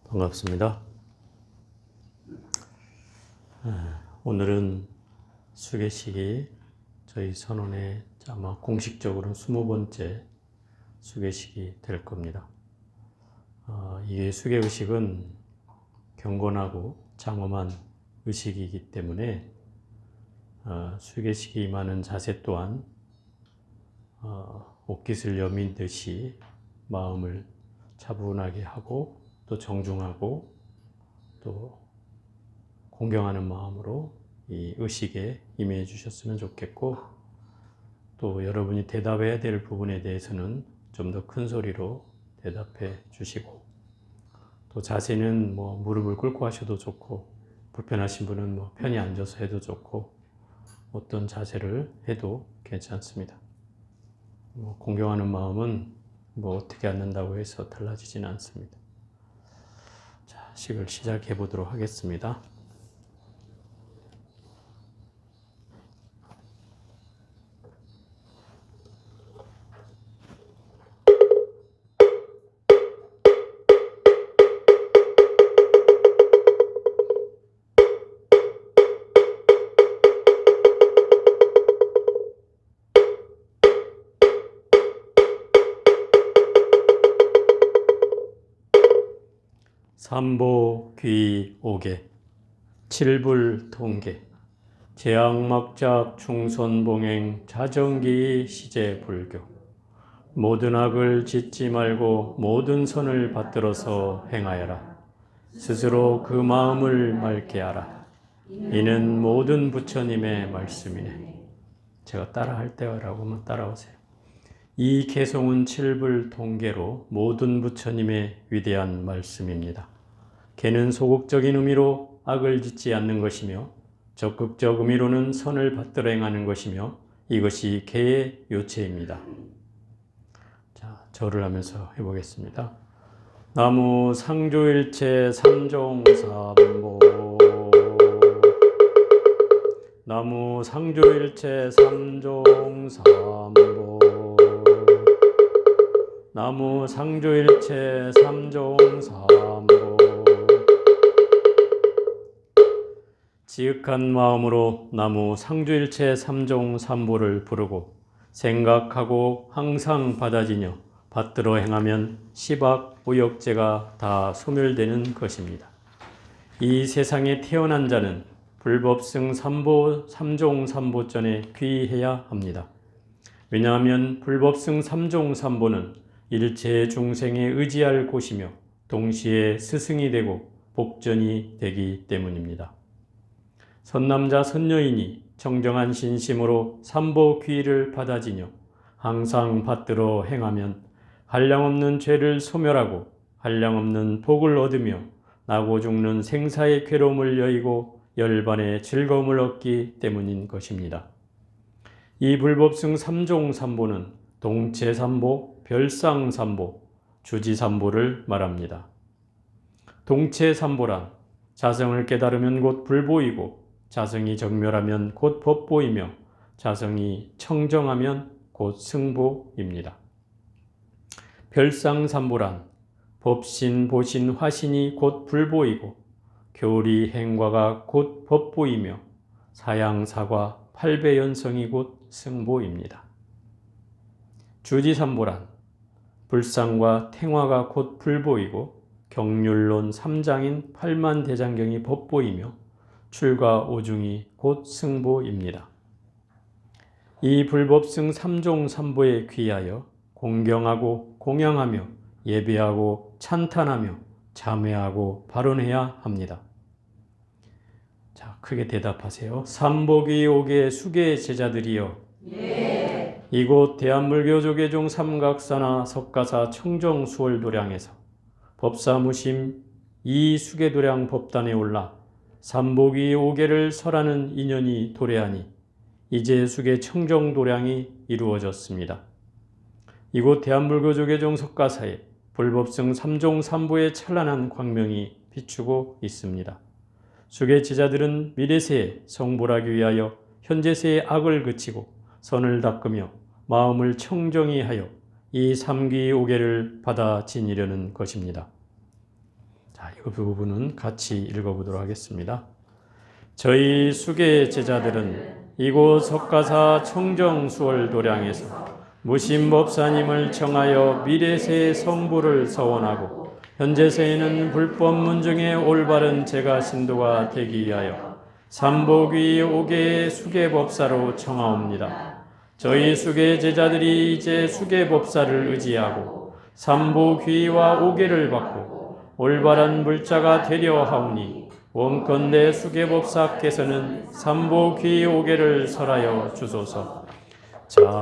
반갑습니다. 오늘은 수계식이 저희 선원의 아마 공식적으로는 20번째 수계식이 될 겁니다. 이 수계의식은 경건하고 장엄한 의식이기 때문에 수계식에 임하는 자세 또한 옷깃을 여미듯이 마음을 차분하게 하고 또 정중하고 또 공경하는 마음으로 이 의식에 임해 주셨으면 좋겠고, 또 여러분이 대답해야 될 부분에 대해서는 좀 더 큰 소리로 대답해 주시고, 또 자세는 무릎을 꿇고 하셔도 좋고, 불편하신 분은 편히 앉아서 해도 좋고, 어떤 자세를 해도 괜찮습니다. 공경하는 마음은 어떻게 앉는다고 해서 달라지진 않습니다. 자, 식을 시작해 보도록 하겠습니다. 삼보 귀 오계 칠불 통계 제약막작 충선봉행 자정기 시제 불교 모든 악을 짓지 말고 모든 선을 받들어서 행하여라. 스스로 그 마음을 맑게 하라. 이는 모든 부처님의 말씀이네. 제가 따라할 때라고 하면 따라오세요. 이 개송은 칠불 통계로 모든 부처님의 위대한 말씀입니다. 개는 소극적인 의미로 악을 짓지 않는 것이며 적극적 의미로는 선을 받들어 행하는 것이며 이것이 개의 요체입니다. 자, 절을 하면서 해보겠습니다. 나무 상조일체 삼종삼보 나무 상조일체 삼종삼보 나무 상조일체 삼종삼보 지극한 마음으로 나무 상조일체 삼종삼보를 부르고 생각하고 항상 받아지며 받들어 행하면 시박 오역죄가 다 소멸되는 것입니다. 이 세상에 태어난 자는 불법승 삼보 삼종삼보전에 귀해야 합니다. 왜냐하면 불법승 삼종삼보는 일체 중생에 의지할 곳이며 동시에 스승이 되고 복전이 되기 때문입니다. 선남자 선여인이 정정한 신심으로 삼보 귀의를 받아지며 항상 받들어 행하면 한량없는 죄를 소멸하고 한량없는 복을 얻으며 나고 죽는 생사의 괴로움을 여의고 열반의 즐거움을 얻기 때문인 것입니다. 이 불법승 삼종삼보는 동체삼보, 별상삼보, 주지삼보를 말합니다. 동체삼보란 자성을 깨달으면 곧 불보이고 자성이 정멸하면 곧 법보이며 자성이 청정하면 곧 승보입니다. 별상삼보란 법신, 보신, 화신이 곧 불보이고 교리, 행과가 곧 법보이며 사양사과, 팔배연성이 곧 승보입니다. 주지삼보란 불상과 탱화가 곧 불보이고 경률론 3장인 팔만대장경이 법보이며 출가 오중이 곧 승보입니다. 이 불법승 삼종삼보에 귀하여 공경하고 공양하며 예배하고 찬탄하며 참회하고 발언해야 합니다. 자, 크게 대답하세요. 삼보귀 오계 수계 제자들이여. 예. 이곳 대한불교조계종 삼각사나 석가사 청정 수월도량에서 법사무심 이 수계도량 법단에 올라 삼보귀 오계를 설하는 인연이 도래하니 이제 수계 청정도량이 이루어졌습니다. 이곳 대한불교조계종 석가사에 불법승 삼종삼보의 찬란한 광명이 비추고 있습니다. 수계 제자들은 미래세에 성불하기 위하여 현재세의 악을 그치고 선을 닦으며 마음을 청정히 하여 이 삼귀 오계를 받아 지니려는 것입니다. 자, 이 부분은 같이 읽어보도록 하겠습니다. 저희 수계 제자들은 이곳 석가사 청정수월 도량에서 무심법사님을 청하여 미래세의 성부를 서원하고 현재세에는 불법 문중의 올바른 제가 신도가 되기 위하여 삼복위 5개의 수계법사로 청하옵니다. 저희 수계 제자들이 이제 수계법사를 의지하고 삼복위와 5개를 받고 올바른 물자가 되려 하오니 원컨대 수계법사께서는 삼복위 5개를 설하여 주소서. 자민고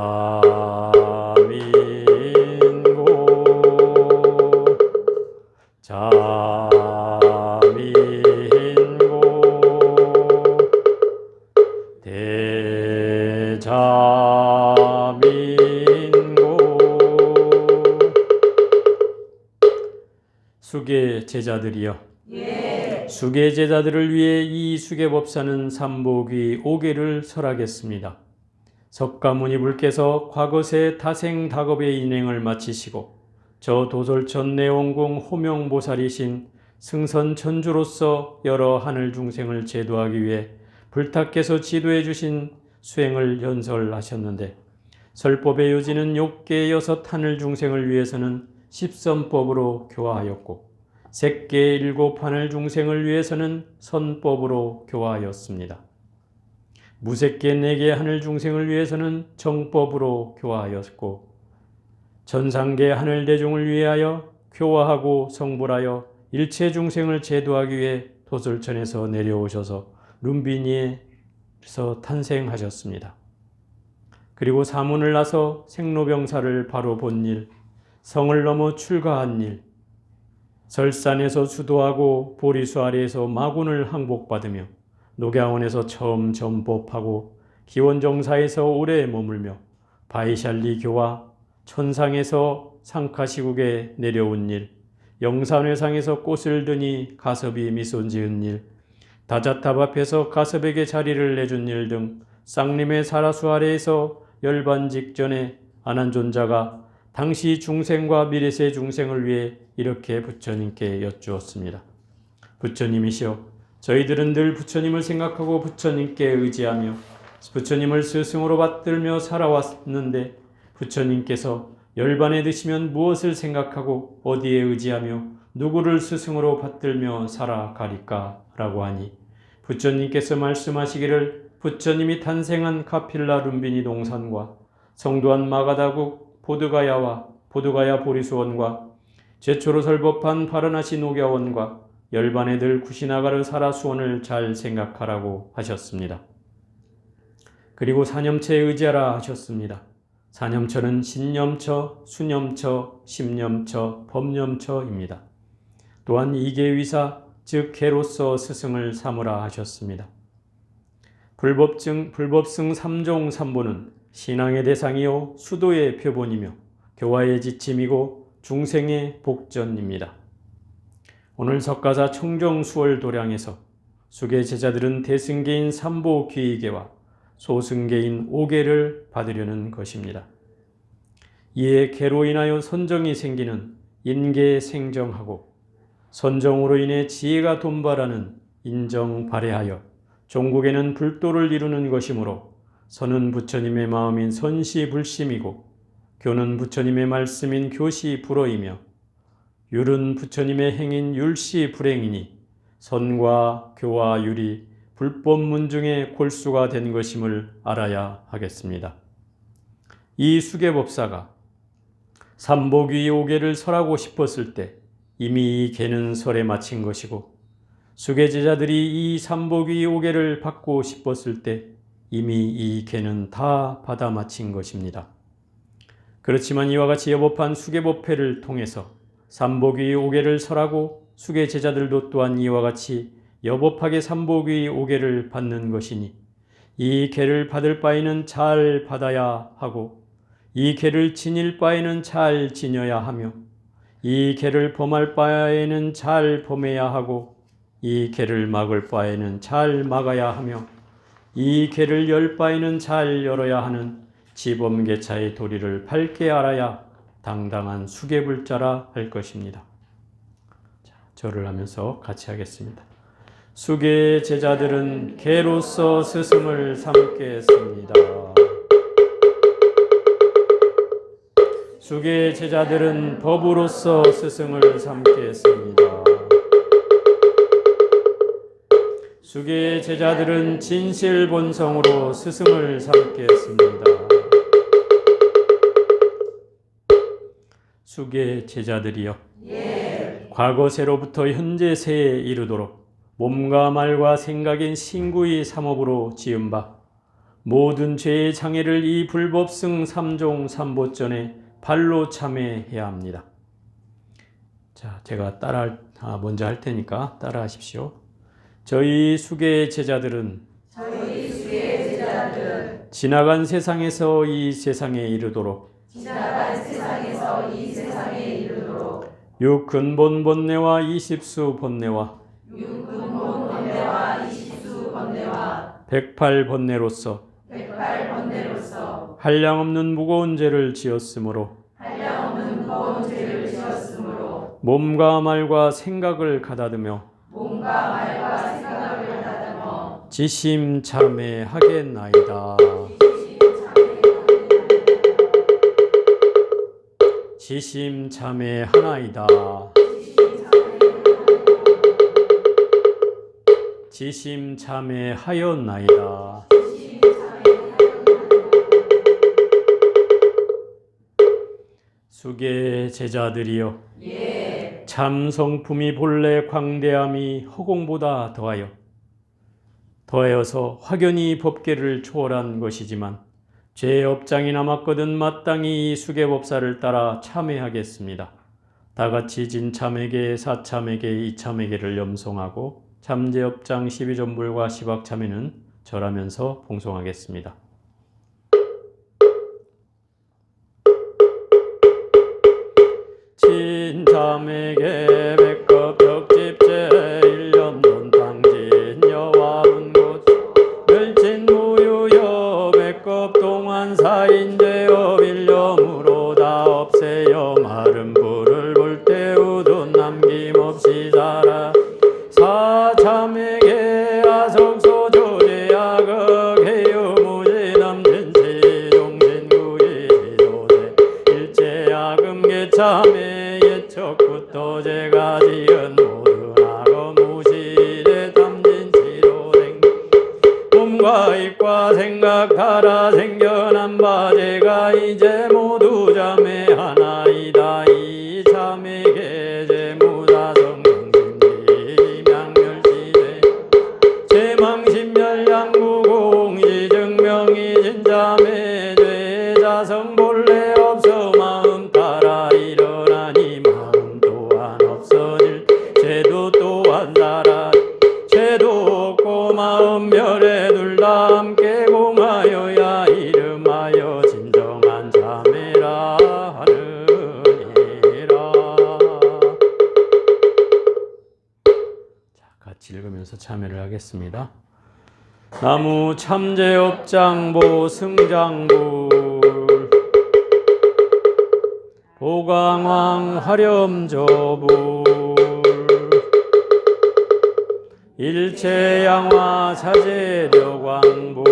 대자민고. 수계 제자들이여, 수계 제자들을 위해 이 수계법사는 삼복위 5개를 설하겠습니다. 석가모니불께서 과거세 다생다겁의 인행을 마치시고 저 도솔천 내원궁 호명보살이신 승선천주로서 여러 하늘 중생을 제도하기 위해 불타께서 지도해 주신 수행을 연설하셨는데, 설법의 요지는 6개 6 하늘 중생을 위해서는 십선법으로 교화하였고 색계 7 하늘 중생을 위해서는 선법으로 교화하였습니다. 무색계 4개 하늘 중생을 위해서는 정법으로 교화하였고 전상계 하늘 대중을 위하여 교화하고 성불하여 일체 중생을 제도하기 위해 도솔천에서 내려오셔서 룸비니에서 탄생하셨습니다. 그리고 사문을 나서 생로병사를 바로 본 일, 성을 넘어 출가한 일, 설산에서 수도하고 보리수 아래에서 마군을 항복받으며 녹야원에서 처음 전법하고 기원정사에서 오래 머물며 바이샬리 교화, 천상에서 상카시국에 내려온 일, 영산회상에서 꽃을 드니 가섭이 미소 지은 일, 다자탑 앞에서 가섭에게 자리를 내준 일 등 쌍림의 사라수 아래에서 열반 직전에 안한존자가 당시 중생과 미래세 중생을 위해 이렇게 부처님께 여쭈었습니다. 부처님이시여, 저희들은 늘 부처님을 생각하고 부처님께 의지하며 부처님을 스승으로 받들며 살아왔는데 부처님께서 열반에 드시면 무엇을 생각하고 어디에 의지하며 누구를 스승으로 받들며 살아가리까? 라고 하니 부처님께서 말씀하시기를 부처님이 탄생한 카필라 룸비니 동산과 성도한 마가다국 보드가야와 보드가야 보리수원과 최초로 설법한 파르나시 녹야원과 열반에 들 구시나가르 사라수원을 잘 생각하라고 하셨습니다. 그리고 사념처에 의지하라 하셨습니다. 사념처는 신념처, 수념처, 심념처, 법념처입니다. 또한 이계위사, 즉 개로서 스승을 삼으라 하셨습니다. 불법승 3종 3보는 신앙의 대상이요 수도의 표본이며 교화의 지침이고 중생의 복전입니다. 오늘 석가사 청정수월 도량에서 수계 제자들은 대승계인 삼보귀의계와 소승계인 5계를 받으려는 것입니다. 이에 계로 인하여 선정이 생기는 인계 생정하고 선정으로 인해 지혜가 돈발하는 인정 발해하여 종국에는 불도를 이루는 것이므로 선은 부처님의 마음인 선시불심이고 교는 부처님의 말씀인 교시불어이며 율은 부처님의 행인 율시불행이니 선과 교와 율이 불법 문중의 골수가 된 것임을 알아야 하겠습니다. 이 수계법사가 삼복위 5계를 설하고 싶었을 때 이미 이 계는 설에 마친 것이고 수계제자들이 이 삼복위 5계를 받고 싶었을 때 이미 이 계는 다 받아 마친 것입니다. 그렇지만 이와 같이 여법한 수계법회를 통해서 삼복위 5계를 설하고 수계제자들도 또한 이와 같이 여법하게 삼복위 5계를 받는 것이니 이 계를 받을 바에는 잘 받아야 하고 이 계를 지닐 바에는 잘 지녀야 하며 이 계를 범할 바에는 잘 범해야 하고 이 계를 막을 바에는 잘 막아야 하며 이 계를 열 바에는 잘 열어야 하는 지범계차의 도리를 밝게 알아야 당당한 수계불자라 할 것입니다. 절을 하면서 같이 하겠습니다. 수계 제자들은 개로서 스승을 삼겠습니다. 수계 제자들은 법으로서 스승을 삼겠습니다. 수계 제자들은 진실 본성으로 스승을 삼겠습니다. 수계 제자들이여, 과거 세로부터 현재 세에 이르도록 몸과 말과 생각인 신구의 삼업으로 지은 바 모든 죄의 장애를 이 불법승 삼종 삼보전에 발로 참회해야 합니다. 자, 제가 먼저 할 테니까 따라 하십시오. 저희 수계 제자들은 지나간 세상에서 이 세상에 이르도록 육근본 본내와 이십수 본내와 백팔번뇌로서 한량없는 무거운 죄를 지었으므로 몸과 말과 생각을 가다듬며 지심 참회하겠나이다. 지심 참회하나이다. 지심 참회하였나이다. 수계 제자들이여, 참 성품이 본래 광대함이 허공보다 더하여서 확연히 법계를 초월한 것이지만 죄의 업장이 남았거든 마땅히 이 수계법사를 따라 참회하겠습니다. 다같이 진참회계, 사참회계, 이참회계를 염송하고 참제업장 12전불과 시박참회는 절하면서 봉송하겠습니다. 진참회계 백급 벽집제 1년 돈탕진 여와운곳 멸진무유여 백급 동안사인제업 일념으로 다 없애여 마른 불을 볼 때 우둔 남김없이 살아 사참회계 아석소 조제야극 해유무지남진치 종진구이 지도세 일체야금계참회 예척부터 제가 지은 모든 악어 무시제 탐진치로생 몸과 입과 생각 달아 생겨난 바 제가 이제 모두 참회하나이다. 이 참회계 제무사성 제망신멸양구공지 증명이 진참회 죄자성 본래 없어 마음 따라 일어나니 마음 또한 없어질 죄도 또한 살아 죄도 없고 마음 별에 둘 다 함께 공하여야 이름하여 진정한 참회라 하느니라. 자, 같이 읽으면서 참회를 하겠습니다. 나무 참제업장보 승장불 보강왕 화렴저불 일체양화 사제려광불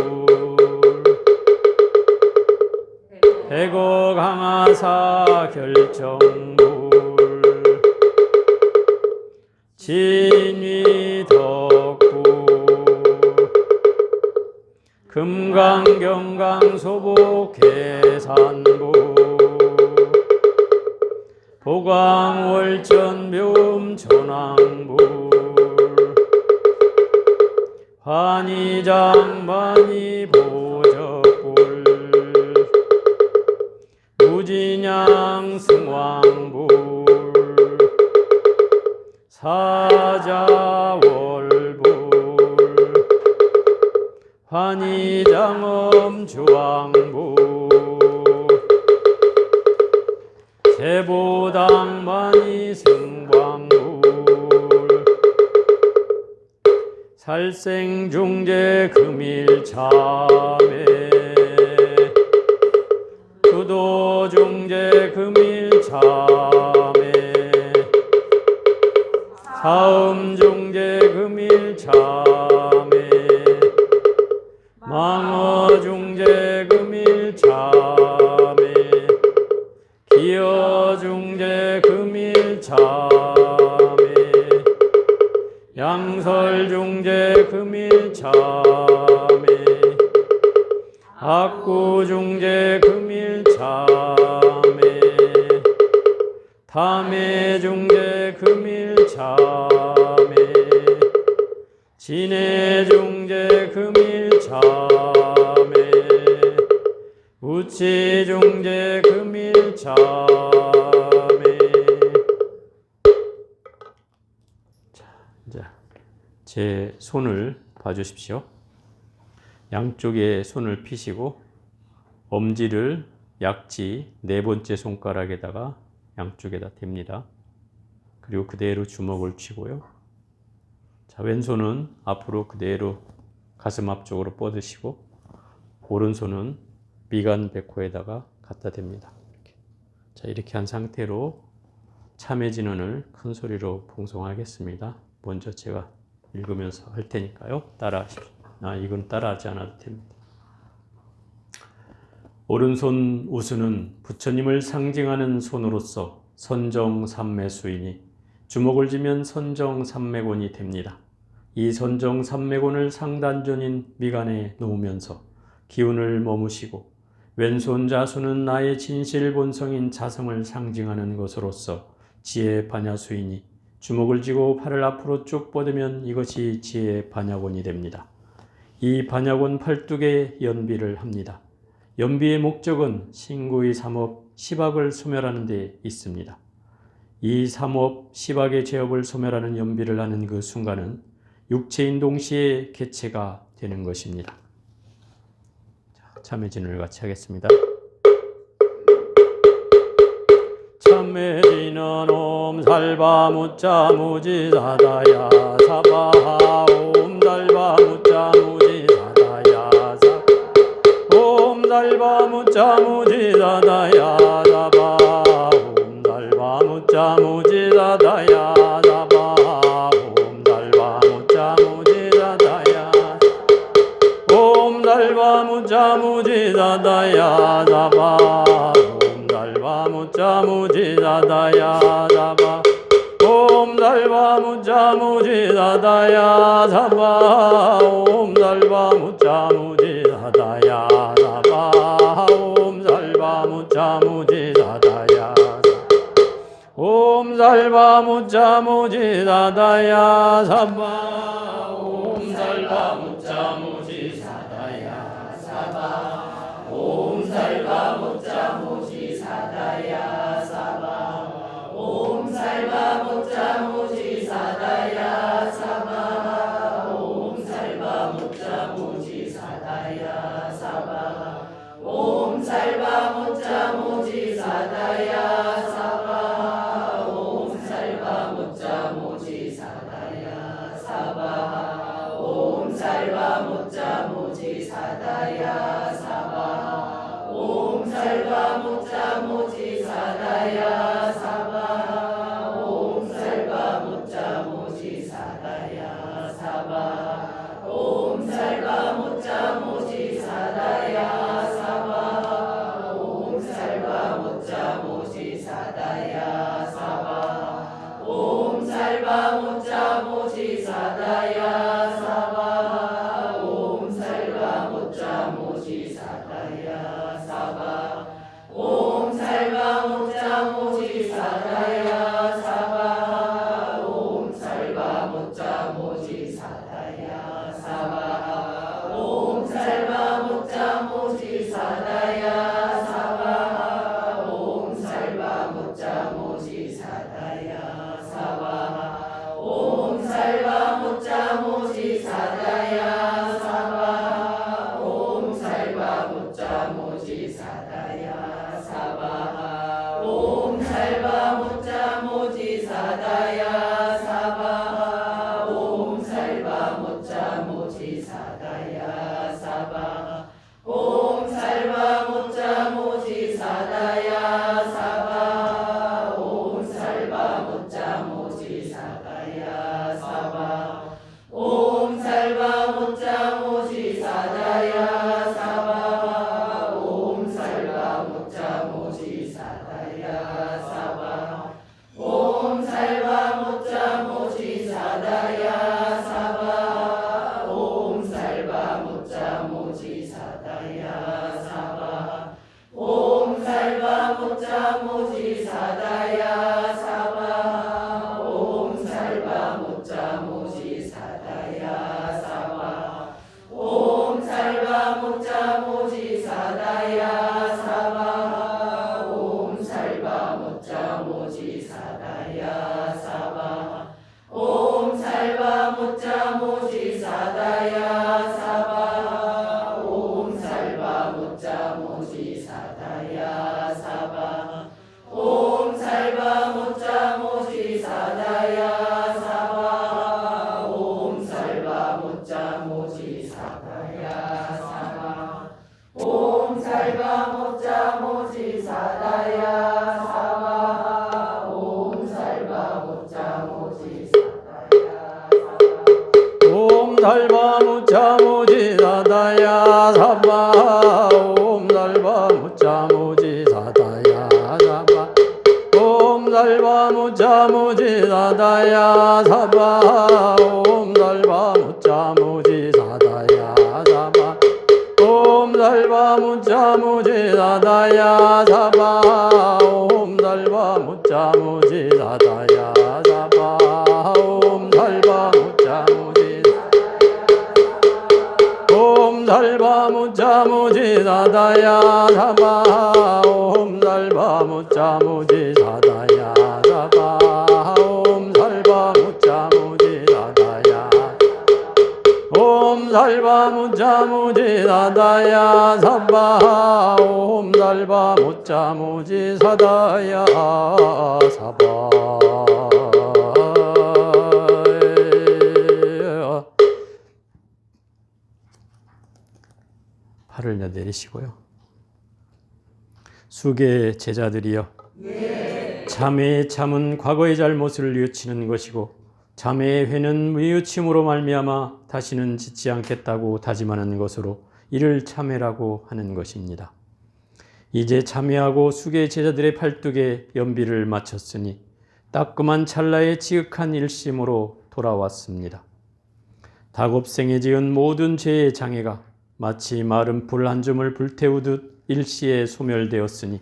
백어강하사 결정불 진위덕불 금강경강소복계산부 보강월전묘음천왕불 환희장반이보적불 무진양승왕불 사자월불 환희장엄주왕부 세보당만이승광불 살생중재 금일참회 구도중재 금일참회 사음 중재 금일 참회 망어 중재 금일 참회 기여 중재 금일 참회 양설 중재 금일 참회 악구 중재 금일 참회 탐해 중재 금일 참회 진해 중재 금일 참회 우치 중재 금일 참회. 자, 이제 제 손을 봐주십시오. 양쪽에 손을 펴시고 엄지를 약지 네 번째 손가락에다가 양쪽에다 댑니다. 그리고 그대로 주먹을 쥐고요. 자, 왼손은 앞으로 그대로 가슴 앞쪽으로 뻗으시고 오른손은 미간 백호에다가 갖다 댑니다. 자, 이렇게 한 상태로 참회 진언을 큰 소리로 봉송하겠습니다. 먼저 제가 읽으면서 할 테니까요. 따라하십시오. 이건 따라하지 않아도 됩니다. 오른손 우수는 부처님을 상징하는 손으로서 선정삼매수이니 주먹을 쥐면 선정삼매곤이 됩니다. 이 선정삼매곤을 상단존인 미간에 놓으면서 기운을 머무시고 왼손 자수는 나의 진실 본성인 자성을 상징하는 것으로서 지혜 반야수이니 주먹을 쥐고 팔을 앞으로 쭉 뻗으면 이것이 지혜 반야곤이 됩니다. 이 반야곤 12개 연비를 합니다. 연비의 목적은 신구의 삼업 시박을 소멸하는 데 있습니다. 이 삼업 시박의 죄업을 소멸하는 연비를 하는 그 순간은 육체인 동시에 개체가 되는 것입니다. 참회 진언을 같이 하겠습니다. 참회 진언 옴 살바 무자 무지사다야 사바하 옴 살바 무자 무지사다야 사 옴 살바 무자 무지사다야 사바 옴 살바 무자 무지사다야 사바 옴 살바 무자 무지사다야 옴 살바 무자 무지사다야 사바 옴 살바 무자 무지사다야 사바 옴 살바 무자 무지사다야 사바 옴 살바 무자 무지사다야 사바 옴 살바 무자 무지사다야 옴 살바 무자 무지사다야 사바 옴 살바 무자 무지사다야 사바 옴 살바 무자 무지사다야 사바 옴 살바 무자 무지사다야 사바 옴 살바 무자 무지사다야 사바 옴 살바 무자 무지사다야 사바 옴 살바 무자 무지사다야 사바 옴 살바 무자 무지사다야 사바 옴 살바 무자 무지사다야 사바 옴 살바 무자 무지사다야 사바 옴 살바 무자 무지사다야 사바 옴 살바 무자 무지사다야 사바 옴 살바 무자 무지사다야 사바 옴 살바 무자 무지사다야 사바 옴 살바 옴 달바 무자 무지 사다야 사바 옴 달바 무자 무지 사다야 사바 옴 달바 무자 무지 사다야 사바 옴 달바 무자 무지 사다야 사바 옴 달바 무자 무지 사다야 사바 옴 달바 무자 무지 사다야 사바 옴 달바 무자 무지 옴 달바 무자 무지 사다야 사바 옴 달바 무자 무지 사다야 사바 옴 달바 무자 무지 사다야 옴 달바 무자 무지 사다야 사바 옴 달바 무자 무지 사다야 사바 팔을 내리시고요. 수계 제자들이여, 자매의 참은 과거의 잘못을 뉘우치는 것이고 자매의 회는 뉘우침으로 말미암아 다시는 짓지 않겠다고 다짐하는 것으로 이를 참회라고 하는 것입니다. 이제 참회하고 수계 제자들의 팔뚝에 연비를 마쳤으니 따끔한 찰나의 지극한 일심으로 돌아왔습니다. 다곱생에 지은 모든 죄의 장애가 마치 마른 불 한 줌을 불태우듯 일시에 소멸되었으니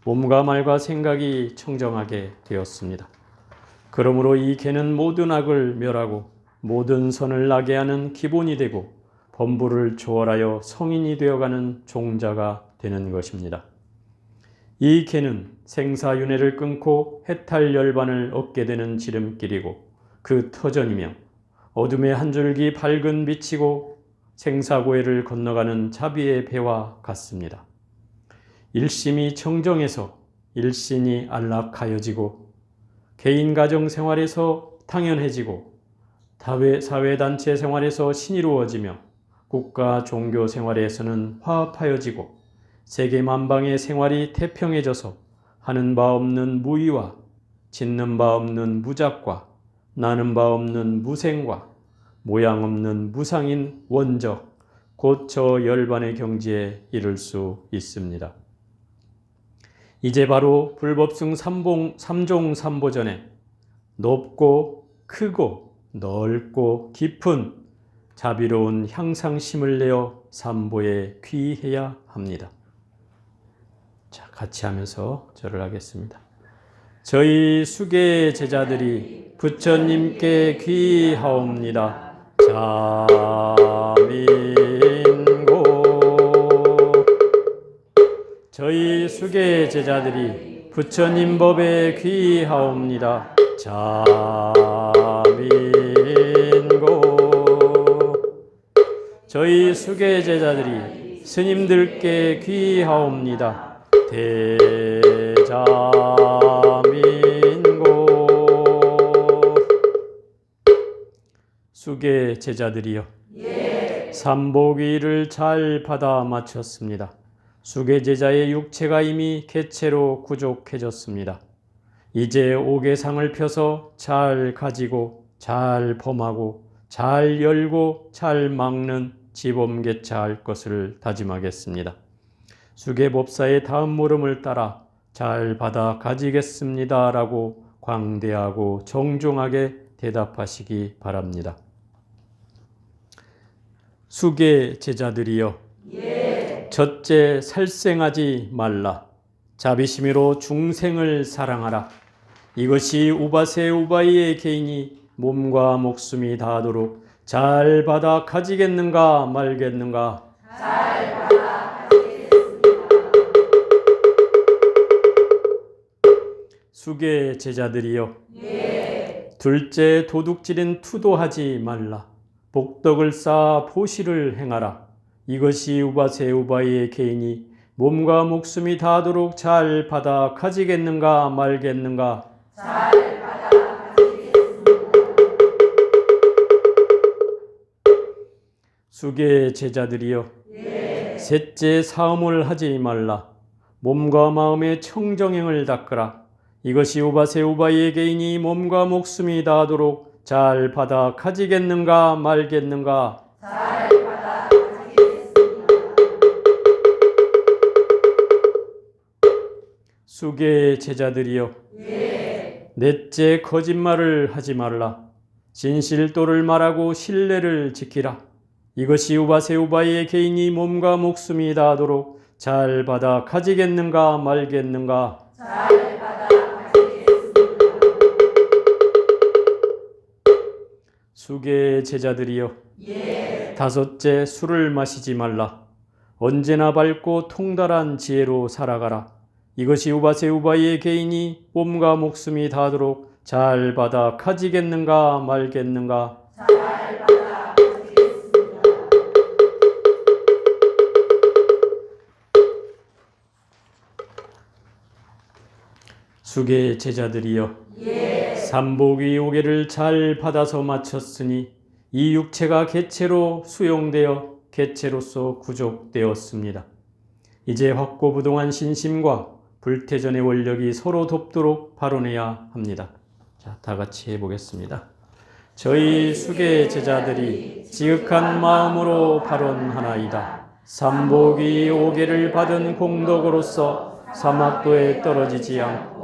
몸과 말과 생각이 청정하게 되었습니다. 그러므로 이 개는 모든 악을 멸하고 모든 선을 나게 하는 기본이 되고 범부를 초월하여 성인이 되어가는 종자가 되는 것입니다. 이 개는 생사윤회를 끊고 해탈 열반을 얻게 되는 지름길이고 그 터전이며 어둠의 한 줄기 밝은 빛이고 생사고해를 건너가는 자비의 배와 같습니다. 일심이 청정해서 일신이 안락하여지고 개인 가정 생활에서 당연해지고 사회단체 생활에서 신이루어지며 국가 종교 생활에서는 화합하여지고 세계 만방의 생활이 태평해져서 하는 바 없는 무의와 짓는 바 없는 무작과 나는 바 없는 무생과 모양 없는 무상인 원적, 곧 저 열반의 경지에 이를 수 있습니다. 이제 바로 불법승 삼종 삼보전에 높고 크고 넓고 깊은 자비로운 향상심을 내어 삼보에 귀해야 합니다. 자, 같이 하면서 절을 하겠습니다. 저희 수계 제자들이 부처님께 귀하옵니다. 자민고 저희 수계 제자들이 부처님 법에 귀하옵니다. 자민고 저희 수계 제자들이 스님들께 귀하옵니다. 대자민고 수계 제자들이여, 삼보기를 잘 받아 마쳤습니다. 수계 제자의 육체가 이미 개체로 구족해졌습니다. 이제 옥외상을 펴서 잘 가지고 잘 범하고 잘 열고 잘 막는 지범개차할 것을 다짐하겠습니다. 수계법사의 다음 물음을 따라 잘 받아 가지겠습니다 라고 광대하고 정중하게 대답하시기 바랍니다. 수계 제자들이여, 첫째 살생하지 말라. 자비심으로 중생을 사랑하라. 이것이 우바세 우바이의 개인이 몸과 목숨이 다하도록 잘 받아 가지겠는가 말겠는가? 잘 받아 가지겠습니다. 수계 제자들이여, 예. 둘째 도둑질은 투도하지 말라. 복덕을 쌓아 보시를 행하라. 이것이 우바세 우바이의 개인이 몸과 목숨이 다하도록 잘 받아 가지겠는가 말겠는가? 잘 받아 가지겠습니다. 수계 제자들이여, 예. 셋째 사음을 하지 말라. 몸과 마음의 청정행을 닦으라. 이것이 우바세우바의 개인이 몸과 목숨이 다하도록 잘 받아 가지겠는가 말겠는가. 잘 받아 가지겠습니다. 수계의 제자들이여, 넷째 거짓말을 하지 말라. 진실도를 말하고 신뢰를 지키라. 이것이 우바세우바의 개인이 몸과 목숨이 다하도록 잘 받아 가지겠는가 말겠는가. 잘 받아 가지겠습니다. 수계의 제자들이여, 다섯째 술을 마시지 말라. 언제나 밝고 통달한 지혜로 살아가라. 이것이 우바세우바의 개인이 몸과 목숨이 다하도록 잘 받아 가지겠는가 말겠는가. 잘 받아 가지겠습니다. 수계의 제자들이여, 삼복의 오계를 잘 받아서 마쳤으니 이 육체가 개체로 수용되어 개체로서 구족되었습니다. 이제 확고부동한 신심과 불태전의 원력이 서로 돕도록 발언해야 합니다. 자, 다 같이 해보겠습니다. 저희 수계 제자들이 지극한 마음으로 발언하나이다. 삼복이 오계를 받은 공덕으로서 사막도에 떨어지지 않고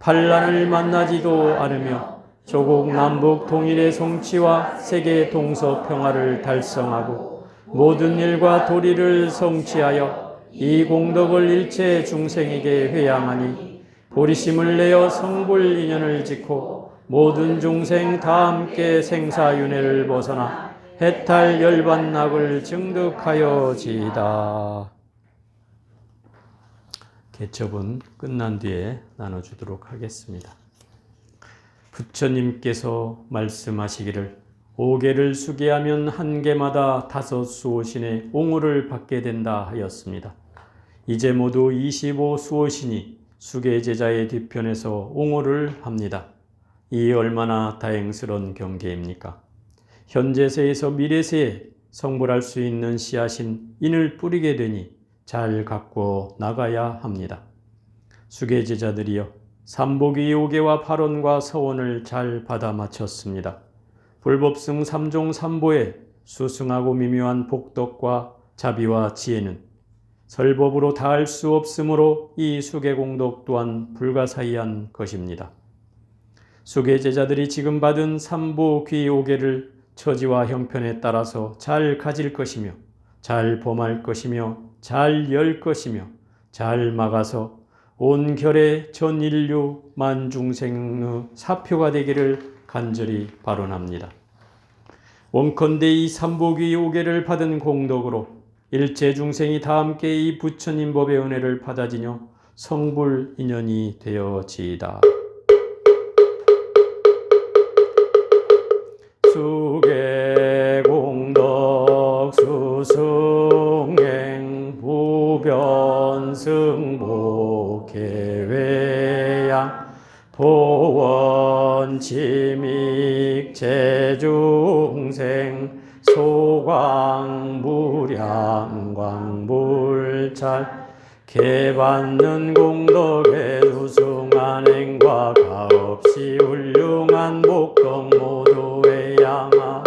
반란을 만나지도 않으며 조국 남북 통일의 성취와 세계 동서 평화를 달성하고 모든 일과 도리를 성취하여 이 공덕을 일체 중생에게 회양하니 보리심을 내어 성불 인연을 짓고 모든 중생 다 함께 생사윤회를 벗어나 해탈 열반낙을 증득하여지이다. 개첩은 끝난 뒤에 나눠주도록 하겠습니다. 부처님께서 말씀하시기를 오계를 수계하면 한 개마다 5 수호신의 옹호를 받게 된다 하였습니다. 이제 모두 25 수호신이 수계 제자의 뒤편에서 옹호를 합니다. 이 얼마나 다행스러운 경계입니까? 현재세에서 미래세에 성불할 수 있는 씨앗인 인을 뿌리게 되니 잘 갖고 나가야 합니다. 수계 제자들이여, 삼복의 오계와 발언과 서원을 잘 받아 마쳤습니다. 불법승 3종 3보의 수승하고 미묘한 복덕과 자비와 지혜는 설법으로 다할 수 없으므로 이 수계공덕 또한 불가사의한 것입니다. 수계 제자들이 지금 받은 삼보귀 오계를 처지와 형편에 따라서 잘 가질 것이며 잘 범할 것이며 잘 열 것이며 잘 막아서 온 결의 전 인류 만중생의 사표가 되기를 간절히 발언합니다. 원컨대 이 삼보귀 오계를 받은 공덕으로 일체 중생이 다 함께 이 부처님 법의 은혜를 받아지며 성불 인연이 되어지이다. 수계공덕 수승행 부변승복 계외양 보원침익 제중생 소광무량광불찰 개받는 공덕에 수승한 행과 가없이 훌륭한 복덕 모두의 양하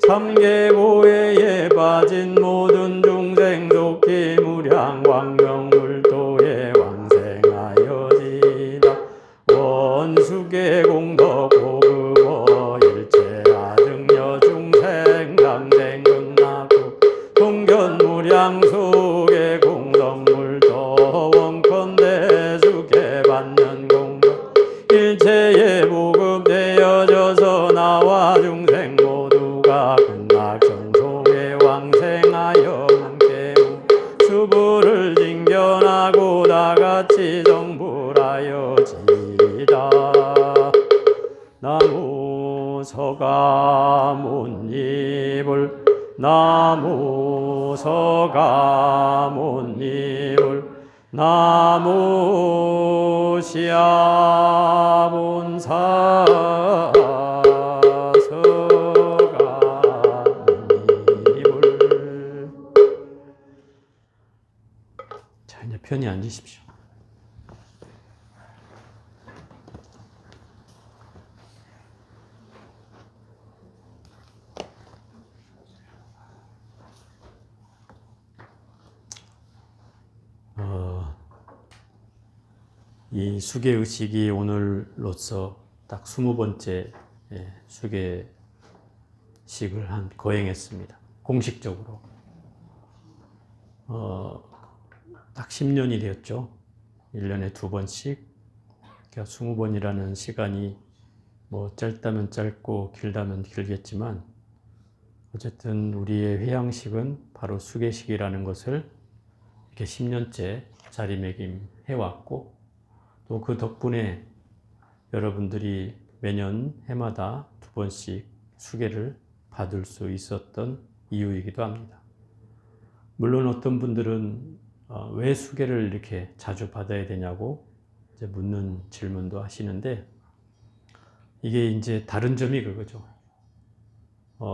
삼계보회에 빠진 모든 중생 속히 무량광명불도에 왕생하여지이다. 원수계 공덕 고급어 일체하 등여 중생 강생 극락구 동견무량수계 공덕물도 원컨대 수계 받는 공덕 일체에 보급되어져서 나와 중생 모두가 극락정속에 왕생하여 문깨우 수부를 징견하고 다같이 정불하여지이다. 나무 서가모니불 나무 서가모니불 나무 시아본사 서가모니불. 자, 이제 편히 앉으십시오. 이 수계의식이 오늘로써 딱 20번째 수계식을 거행했습니다. 공식적으로. 딱 10년이 되었죠. 1년에 2번씩. 그러니까 20번이라는 시간이 뭐 짧다면 짧고 길다면 길겠지만 어쨌든 우리의 회양식은 바로 수계식이라는 것을 이렇게 10년째 자리매김해왔고 또 그 덕분에 여러분들이 매년 해마다 2번씩 수계를 받을 수 있었던 이유이기도 합니다. 물론 어떤 분들은 왜 수계를 이렇게 자주 받아야 되냐고 이제 묻는 질문도 하시는데 이게 이제 다른 점이 그거죠.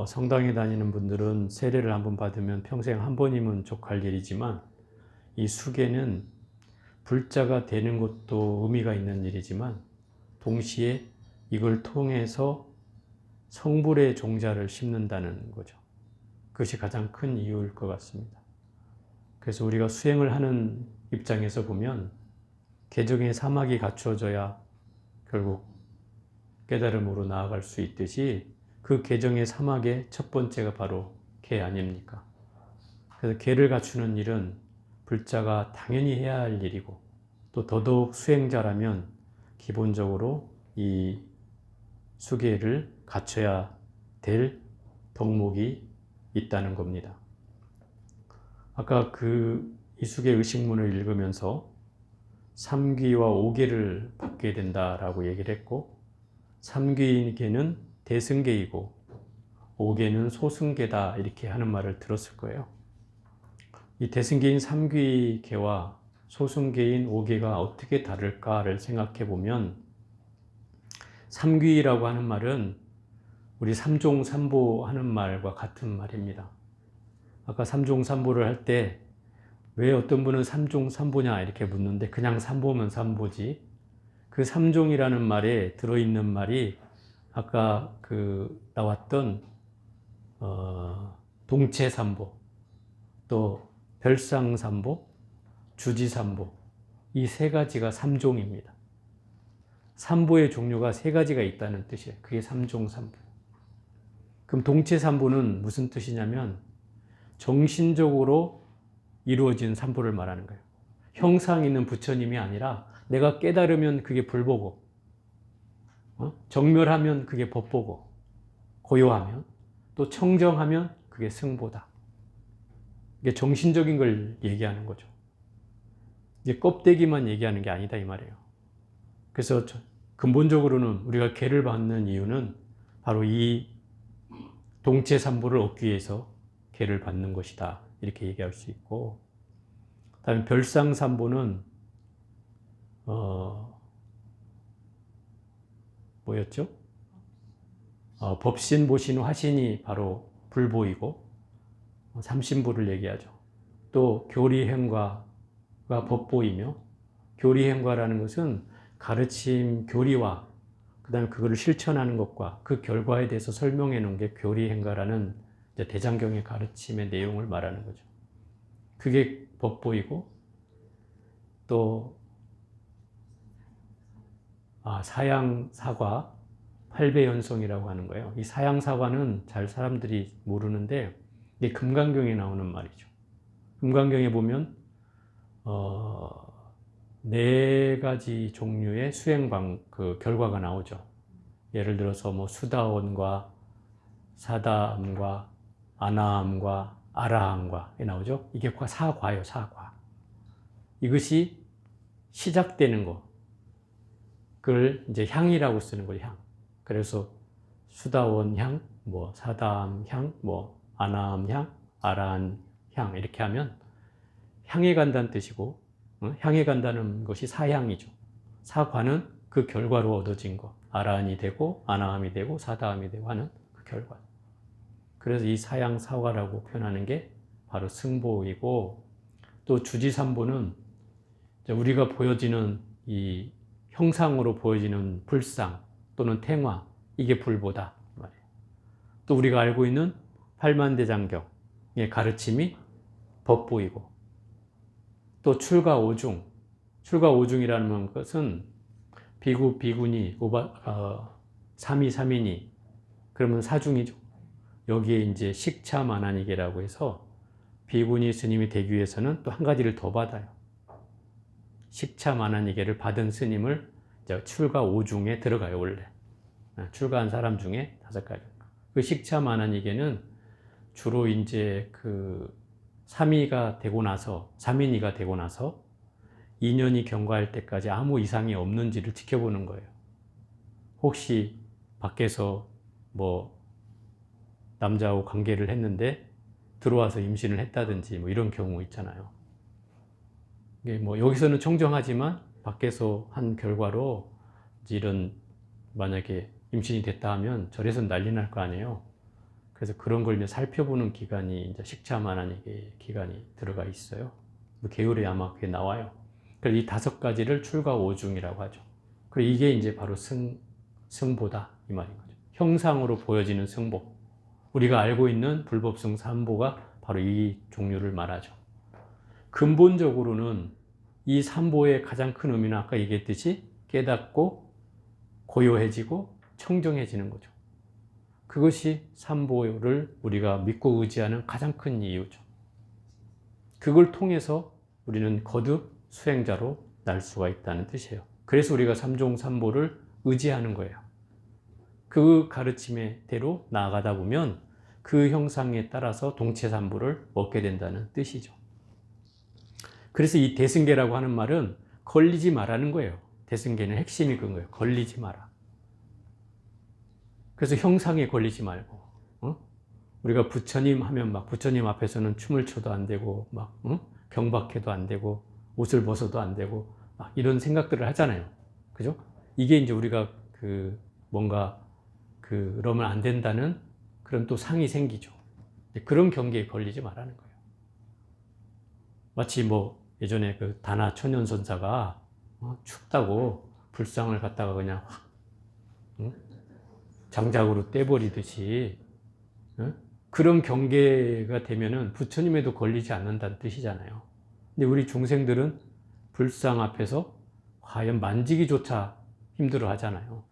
성당에 다니는 분들은 세례를 한번 받으면 평생 한 번이면 족할 일이지만 이 수계는 불자가 되는 것도 의미가 있는 일이지만 동시에 이걸 통해서 성불의 종자를 심는다는 거죠. 그것이 가장 큰 이유일 것 같습니다. 그래서 우리가 수행을 하는 입장에서 보면 개정의 사막이 갖추어져야 결국 깨달음으로 나아갈 수 있듯이 그 개정의 사막의 첫 번째가 바로 개 아닙니까? 그래서 개를 갖추는 일은 불자가 당연히 해야 할 일이고 또 더더욱 수행자라면 기본적으로 이 수계를 갖춰야 될 덕목이 있다는 겁니다. 아까 이 수계 의식문을 읽으면서 3귀와 5계를 받게 된다라고 얘기를 했고 3귀계는 대승계이고 5계는 소승계다 이렇게 하는 말을 들었을 거예요. 이 대승계인 3귀계와 소승계인 5계가 어떻게 다를까를 생각해 보면 3귀라고 하는 말은 우리 삼종삼보 하는 말과 같은 말입니다. 아까 삼종삼보를 할 때 왜 어떤 분은 삼종삼보냐 이렇게 묻는데 그냥 삼보면 삼보지 그 삼종이라는 말에 들어있는 말이 아까 나왔던 동체삼보 또 별상삼보 주지삼보 이 세 가지가 삼종입니다. 삼보의 종류가 세 가지가 있다는 뜻이에요. 그게 삼종삼보. 그럼 동체삼보는 무슨 뜻이냐면 정신적으로 이루어진 삼보를 말하는 거예요. 형상 있는 부처님이 아니라 내가 깨달으면 그게 불보고 정멸하면 그게 법보고 고요하면 또 청정하면 그게 승보다. 이게 정신적인 걸 얘기하는 거죠. 이게 껍데기만 얘기하는 게 아니다 이 말이에요. 그래서 근본적으로는 우리가 계를 받는 이유는 바로 이 동체삼보를 얻기 위해서 계를 받는 것이다 이렇게 얘기할 수 있고 그다음에 별상삼보는 뭐였죠? 법신, 보신, 화신이 바로 불보이고 삼신보를 얘기하죠. 또 교리행과가 법보이며 교리행과라는 것은 가르침 교리와 그 다음에 그거를 실천하는 것과 그 결과에 대해서 설명해 놓은 게 교리행과라는 대장경의 가르침의 내용을 말하는 거죠. 그게 법보이고 또 사양사과 8배연성이라고 하는 거예요. 이 사양사과는 잘 사람들이 모르는데 이게 금강경에 나오는 말이죠. 금강경에 보면 4가지 종류의 수행 결과가 나오죠. 예를 들어서 뭐 수다원과 사다암과 아나암과 아라함과 나오죠. 이게 사과예요, 사과. 이것이 시작되는 거. 그걸 이제 향이라고 쓰는 거예요, 향. 그래서 수다원 향, 뭐 사다암 향, 뭐 아나암 향, 아라한 향 이렇게 하면 향해 간다는 뜻이고 향해 간다는 것이 사향이죠. 사과는 그 결과로 얻어진 것. 아라한이 되고 아나함이 되고 사다함이 되고 하는 그 결과. 그래서 이 사양사과라고 표현하는 게 바로 승보이고 또 주지삼보는 우리가 보여지는 이 형상으로 보여지는 불상 또는 탱화 이게 불보다 말이에요. 또 우리가 알고 있는 팔만대장경의 가르침이 법보이고 또 출가오중 출가 오중이라는 것은 비구, 비구니, 삼이, 삼이니, 그러면 사중이죠. 여기에 이제 식차 만한이계라고 해서 비구니 스님이 되기 위해서는 또 한 가지를 더 받아요. 식차 만한이계를 받은 스님을 이제 출가 오중에 들어가요, 원래. 출가한 사람 중에 5가지. 그 식차 만한이계는 주로 이제 그 삼이가 되고 나서, 삼인이가 되고 나서 2년이 경과할 때까지 아무 이상이 없는지를 지켜보는 거예요. 혹시 밖에서 뭐 남자하고 관계를 했는데 들어와서 임신을 했다든지 뭐 이런 경우 있잖아요. 이게 뭐 여기서는 청정하지만 밖에서 한 결과로 이런 만약에 임신이 됐다 하면 절에서 난리 날 거 아니에요. 그래서 그런 걸 이제 살펴보는 기간이 이제 식차만한이계 기간이 들어가 있어요. 계율에 아마 그게 나와요. 그래서 이 5가지를 출가 오중이라고 하죠. 그리고 이게 이제 바로 승보다 이 말인 거죠. 형상으로 보여지는 승보. 우리가 알고 있는 불법승 삼보가 바로 이 종류를 말하죠. 근본적으로는 이 삼보의 가장 큰 의미는 아까 얘기했듯이 깨닫고 고요해지고 청정해지는 거죠. 그것이 삼보를 우리가 믿고 의지하는 가장 큰 이유죠. 그걸 통해서 우리는 거듭 수행자로 날 수가 있다는 뜻이에요. 그래서 우리가 삼종삼보를 의지하는 거예요. 그 가르침대로 나아가다 보면 그 형상에 따라서 동체삼보를 얻게 된다는 뜻이죠. 그래서 이 대승계라고 하는 말은 걸리지 말라는 거예요. 대승계는 핵심이 그런 거예요. 걸리지 마라. 그래서 형상에 걸리지 말고, 우리가 부처님 하면 막 부처님 앞에서는 춤을 춰도 안 되고, 막 경박해도 안 되고, 옷을 벗어도 안 되고, 막 이런 생각들을 하잖아요. 그죠? 이게 이제 우리가 뭔가 그러면 안 된다는 그런 또 상이 생기죠. 그런 경계에 걸리지 말라는 거예요. 마치 뭐 예전에 그 다나 천연선사가 춥다고 불상을 갖다가 그냥 확 장작으로 떼버리듯이 그런 경계가 되면은 부처님에도 걸리지 않는다는 뜻이잖아요. 근데 우리 중생들은 불상 앞에서 과연 만지기조차 힘들어 하잖아요.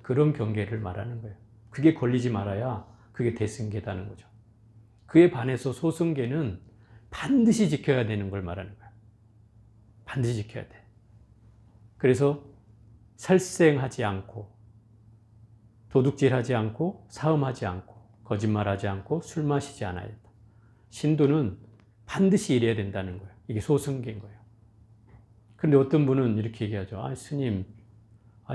그런 경계를 말하는 거예요. 그게 걸리지 말아야 그게 대승계다는 거죠. 그에 반해서 소승계는 반드시 지켜야 되는 걸 말하는 거예요. 반드시 지켜야 돼. 그래서 살생하지 않고, 도둑질하지 않고, 사음하지 않고, 거짓말하지 않고, 술 마시지 않아야 된다. 신도는 반드시 이래야 된다는 거예요. 이게 소승계인 거예요. 그런데 어떤 분은 이렇게 얘기하죠. 아, 스님,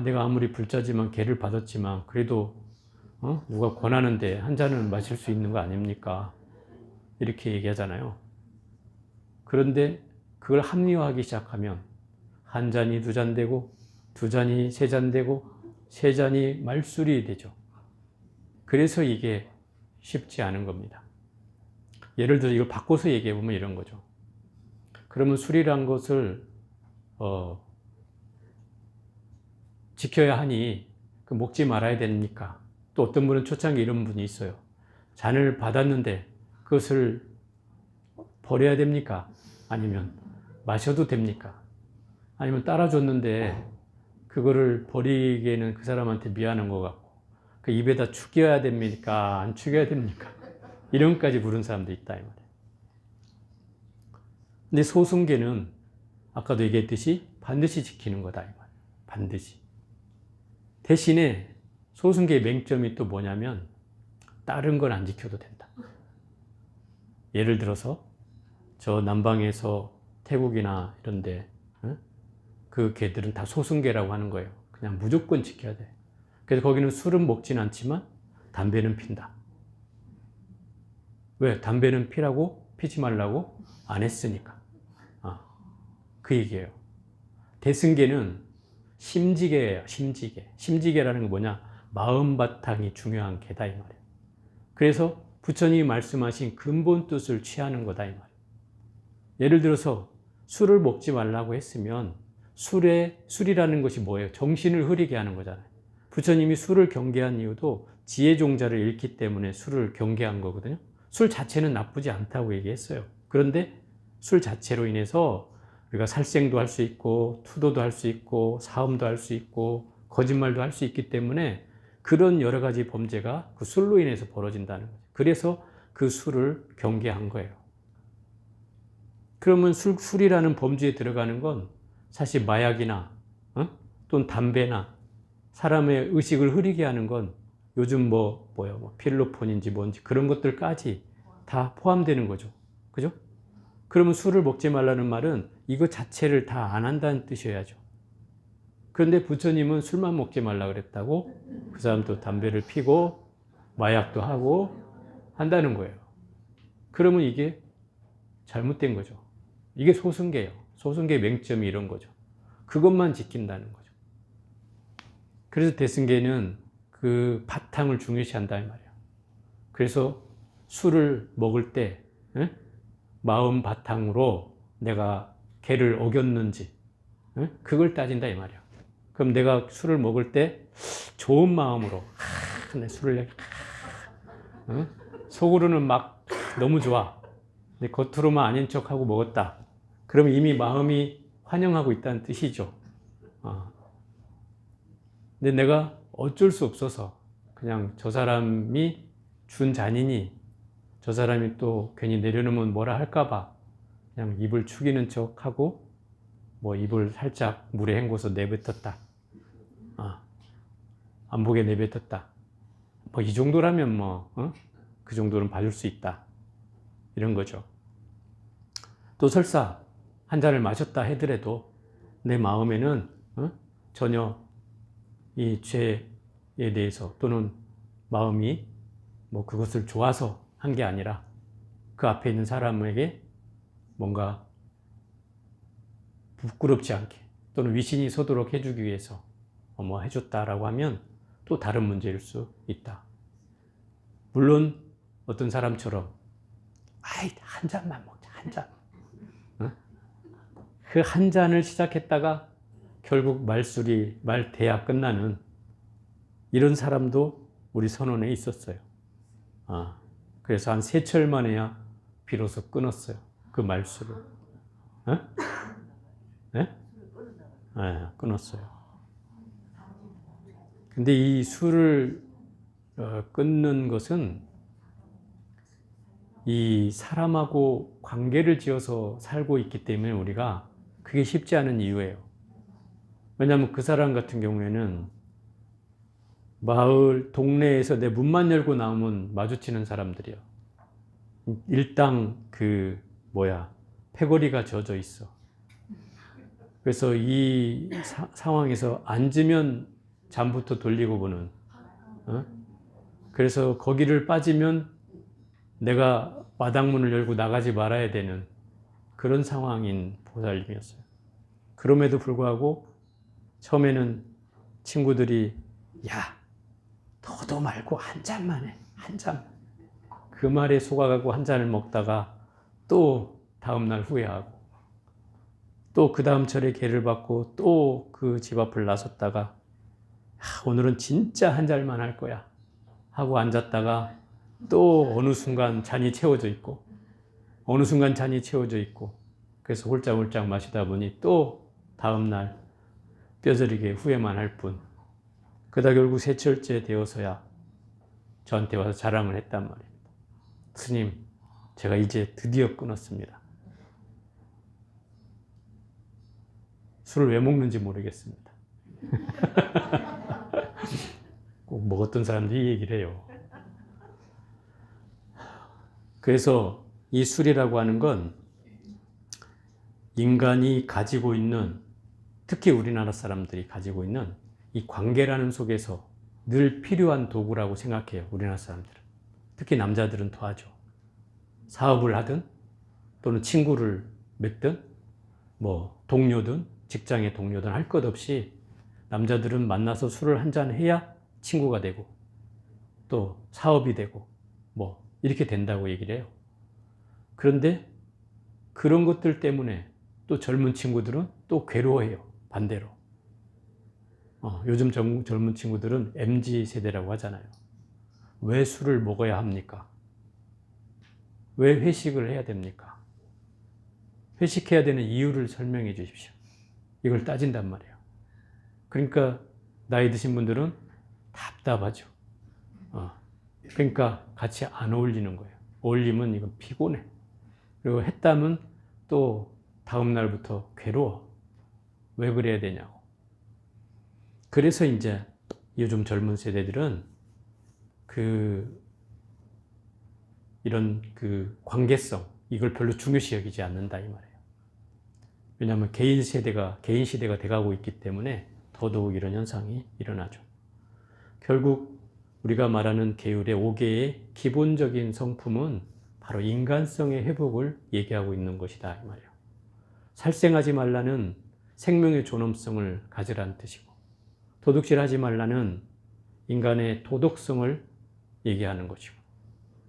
내가 아무리 불자지만 계를 받았지만 그래도 누가 권하는데 한 잔은 마실 수 있는 거 아닙니까? 이렇게 얘기하잖아요. 그런데 그걸 합리화하기 시작하면 한 잔이 2잔 되고 2잔이 3잔 되고 3잔이 말술이 되죠. 그래서 이게 쉽지 않은 겁니다. 예를 들어 이걸 바꿔서 얘기해 보면 이런 거죠. 그러면 술이란 것을 지켜야 하니 먹지 말아야 됩니까? 또 어떤 분은 초창기 이런 분이 있어요. 잔을 받았는데 그것을 버려야 됩니까? 아니면 마셔도 됩니까? 아니면 따라줬는데 그거를 버리기에는 그 사람한테 미안한 것 같고 그 입에다 축여야 됩니까? 안 축여야 됩니까? 이런까지 부른 사람도 있다 이 말이에요. 근데 소승계는 아까도 얘기했듯이 반드시 지키는 거다 이 말이에요. 반드시. 대신에 소승계의 맹점이 또 뭐냐면 다른 건 안 지켜도 된다. 예를 들어서 저 남방에서 태국이나 이런데 그 개들은 다 소승계라고 하는 거예요. 그냥 무조건 지켜야 돼. 그래서 거기는 술은 먹진 않지만 담배는 핀다. 왜? 담배는 피라고? 피지 말라고? 안 했으니까. 그 얘기예요. 대승계는 심지계예요. 심지계. 심지계라는 게 뭐냐? 마음 바탕이 중요한 계다 이 말이에요. 그래서 부처님이 말씀하신 근본 뜻을 취하는 거다 이 말이에요. 예를 들어서 술을 먹지 말라고 했으면 술이라는 것이 뭐예요? 정신을 흐리게 하는 거잖아요. 부처님이 술을 경계한 이유도 지혜종자를 잃기 때문에 술을 경계한 거거든요. 술 자체는 나쁘지 않다고 얘기했어요. 그런데 술 자체로 인해서 우리가 살생도 할 수 있고 투도도 할 수 있고 사음도 할 수 있고 거짓말도 할 수 있기 때문에 그런 여러 가지 범죄가 그 술로 인해서 벌어진다는 거죠. 그래서 그 술을 경계한 거예요. 그러면 술이라는 범죄에 들어가는 건 사실 마약이나 또는 담배나 사람의 의식을 흐리게 하는 건 요즘 뭐 필로폰인지 뭔지 그런 것들까지 다 포함되는 거죠. 그죠? 그러면 술을 먹지 말라는 말은 이거 자체를 다 안 한다는 뜻이어야죠. 그런데 부처님은 술만 먹지 말라 그랬다고 그 사람도 담배를 피고 마약도 하고 한다는 거예요. 그러면 이게 잘못된 거죠. 이게 소승계예요. 소승계 맹점이 이런 거죠. 그것만 지킨다는 거죠. 그래서 대승계는 그 바탕을 중요시한다 이 말이에요. 그래서 술을 먹을 때 마음 바탕으로 내가 계를 어겼는지 그걸 따진다 이 말이에요. 그럼 내가 술을 먹을 때 좋은 마음으로 내 술을 속으로는 막 너무 좋아. 근데 겉으로만 아닌 척하고 먹었다. 그러면 이미 마음이 환영하고 있다는 뜻이죠. 근데 내가 어쩔 수 없어서 그냥 저 사람이 준 잔이니 저 사람이 또 괜히 내려놓으면 뭐라 할까봐 그냥 입을 축이는 척하고 뭐 입을 살짝 물에 헹궈서 내뱉었다. 안 보게 내뱉었다. 뭐 이 정도라면 그 정도는 봐줄 수 있다. 이런 거죠. 또 설사 한 잔을 마셨다 하더라도 내 마음에는 전혀 이 죄에 대해서 또는 마음이 뭐 그것을 좋아서 한 게 아니라 그 앞에 있는 사람에게 뭔가 부끄럽지 않게 또는 위신이 서도록 해주기 위해서 뭐 해줬다라고 하면 또 다른 문제일 수 있다. 물론 어떤 사람처럼 한 잔만 먹자, 한 잔. 그 한 잔을 시작했다가 결국 말대야 끝나는 이런 사람도 우리 선원에 있었어요. 그래서 한 3철 만에야 비로소 끊었어요. 그 말수를. 네? 끊었어요. 근데 이 술을 끊는 것은 이 사람하고 관계를 지어서 살고 있기 때문에 우리가 그게 쉽지 않은 이유예요. 왜냐하면 그 사람 같은 경우에는 마을, 동네에서 내 문만 열고 나오면 마주치는 사람들이요. 일당 패거리가 젖어 있어. 그래서 이 상황에서 앉으면 잠부터 돌리고 보는. 그래서 거기를 빠지면 내가 마당문을 열고 나가지 말아야 되는 그런 상황인 보살님이었어요. 그럼에도 불구하고 처음에는 친구들이 너도 말고 한 잔만 해. 한 잔. 그 말에 속아가고 한 잔을 먹다가 또 다음날 후회하고 또 그 다음 철에 계를 받고 또 그 집 앞을 나섰다가 오늘은 진짜 한 잔만 할 거야 하고 앉았다가 또 어느 순간 잔이 채워져 있고 어느 순간 잔이 채워져 있고 그래서 홀짝홀짝 마시다 보니 또 다음날 뼈저리게 후회만 할 뿐. 그러다 결국 3철째 되어서야 저한테 와서 자랑을 했단 말입니다. 스님, 제가 이제 드디어 끊었습니다. 술을 왜 먹는지 모르겠습니다. 꼭 먹었던 사람들이 이 얘기를 해요. 그래서 이 술이라고 하는 건 인간이 가지고 있는, 특히 우리나라 사람들이 가지고 있는 이 관계라는 속에서 늘 필요한 도구라고 생각해요. 우리나라 사람들은. 특히 남자들은 더하죠. 사업을 하든 또는 친구를 맺든 뭐 동료든 직장의 동료든 할 것 없이 남자들은 만나서 술을 한잔 해야 친구가 되고 또 사업이 되고 뭐 이렇게 된다고 얘기를 해요. 그런데 그런 것들 때문에 또 젊은 친구들은 또 괴로워해요. 반대로. 요즘 젊은 친구들은 MZ세대라고 하잖아요. 왜 술을 먹어야 합니까? 왜 회식을 해야 됩니까? 회식해야 되는 이유를 설명해 주십시오. 이걸 따진단 말이에요. 그러니까 나이 드신 분들은 답답하죠. 그러니까 같이 안 어울리는 거예요. 어울리면 이건 피곤해. 그리고 했다면 또 다음 날부터 괴로워. 왜 그래야 되냐고. 그래서 이제 요즘 젊은 세대들은 이런 관계성, 이걸 별로 중요시 여기지 않는다 이 말이에요. 왜냐하면 개인 시대가 돼가고 있기 때문에 더더욱 이런 현상이 일어나죠. 결국 우리가 말하는 계율의 5개의 기본적인 성품은 바로 인간성의 회복을 얘기하고 있는 것이다 이 말이에요. 살생하지 말라는 생명의 존엄성을 가지라는 뜻이고, 도둑질하지 말라는 인간의 도덕성을 얘기하는 것이고,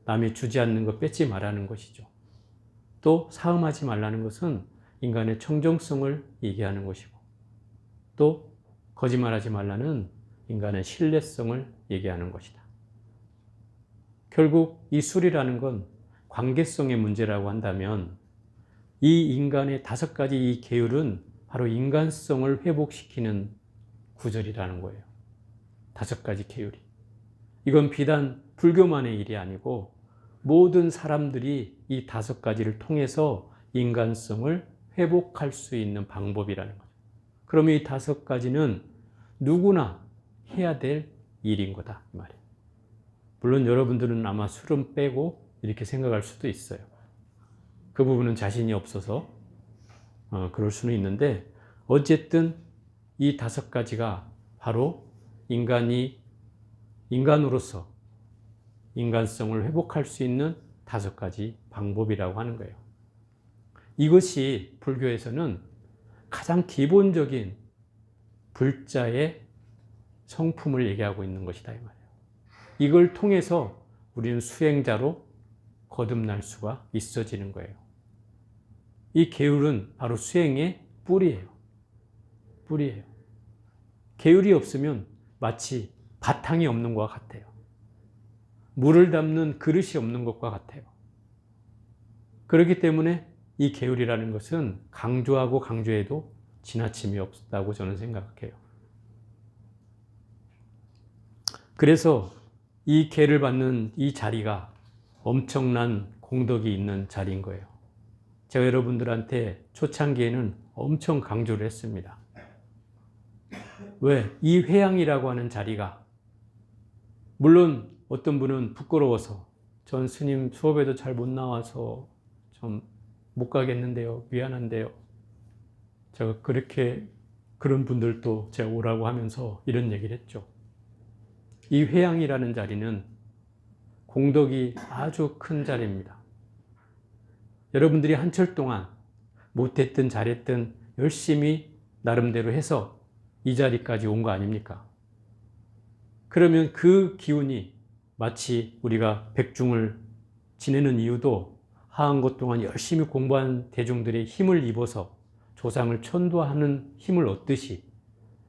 남이 주지 않는 것 뺏지 말라는 것이죠. 또 사음하지 말라는 것은 인간의 청정성을 얘기하는 것이고, 또 거짓말하지 말라는 인간의 신뢰성을 얘기하는 것이다. 결국 이 술이라는 건 관계성의 문제라고 한다면 이 인간의 5가지 이 계율은 바로 인간성을 회복시키는 구절이라는 거예요. 5가지 계율이. 이건 비단 불교만의 일이 아니고 모든 사람들이 이 5가지를 통해서 인간성을 회복할 수 있는 방법이라는 거죠. 그러면 이 5가지는 누구나 해야 될 일인 거다 이 말이에요. 물론 여러분들은 아마 술은 빼고 이렇게 생각할 수도 있어요. 그 부분은 자신이 없어서 그럴 수는 있는데, 어쨌든 이 5가지가 바로 인간으로서 인간성을 회복할 수 있는 5가지 방법이라고 하는 거예요. 이것이 불교에서는 가장 기본적인 불자의 성품을 얘기하고 있는 것이다 이 말이에요. 이걸 통해서 우리는 수행자로 거듭날 수가 있어지는 거예요. 이 계율은 바로 수행의 뿌리예요. 뿌리예요. 계율이 없으면 마치 바탕이 없는 것과 같아요. 물을 담는 그릇이 없는 것과 같아요. 그렇기 때문에 이 계율이라는 것은 강조하고 강조해도 지나침이 없다고 저는 생각해요. 그래서 이 계를 받는 이 자리가 엄청난 공덕이 있는 자리인 거예요. 제가 여러분들한테 초창기에는 엄청 강조를 했습니다. 왜? 이 회양이라고 하는 자리가, 물론 어떤 분은 부끄러워서 전 스님 수업에도 잘 못 나와서 좀 못 가겠는데요, 미안한데요. 제가 그런 분들도 제가 오라고 하면서 이런 얘기를 했죠. 이 회양이라는 자리는 공덕이 아주 큰 자리입니다. 여러분들이 한철 동안 못했든 잘했든 열심히 나름대로 해서 이 자리까지 온 거 아닙니까? 그러면 그 기운이 마치 우리가 백중을 지내는 이유도 하한 것 동안 열심히 공부한 대중들의 힘을 입어서 조상을 천도하는 힘을 얻듯이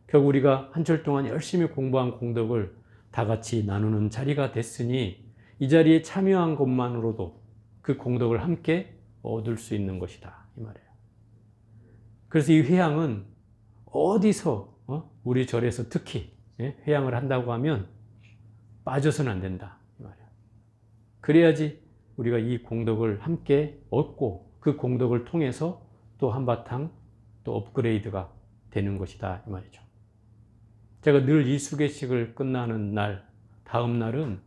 결국 우리가 한철 동안 열심히 공부한 공덕을 다 같이 나누는 자리가 됐으니 이 자리에 참여한 것만으로도 그 공덕을 함께 얻을 수 있는 것이다 이 말이에요. 그래서 이 회양은 어디서 우리 절에서 특히 회양을 한다고 하면 빠져서는 안 된다 이 말이에요. 그래야지 우리가 이 공덕을 함께 얻고 그 공덕을 통해서 또 한바탕 또 업그레이드가 되는 것이다 이 말이죠. 제가 늘 이 수계식을 끝나는 날, 다음 날은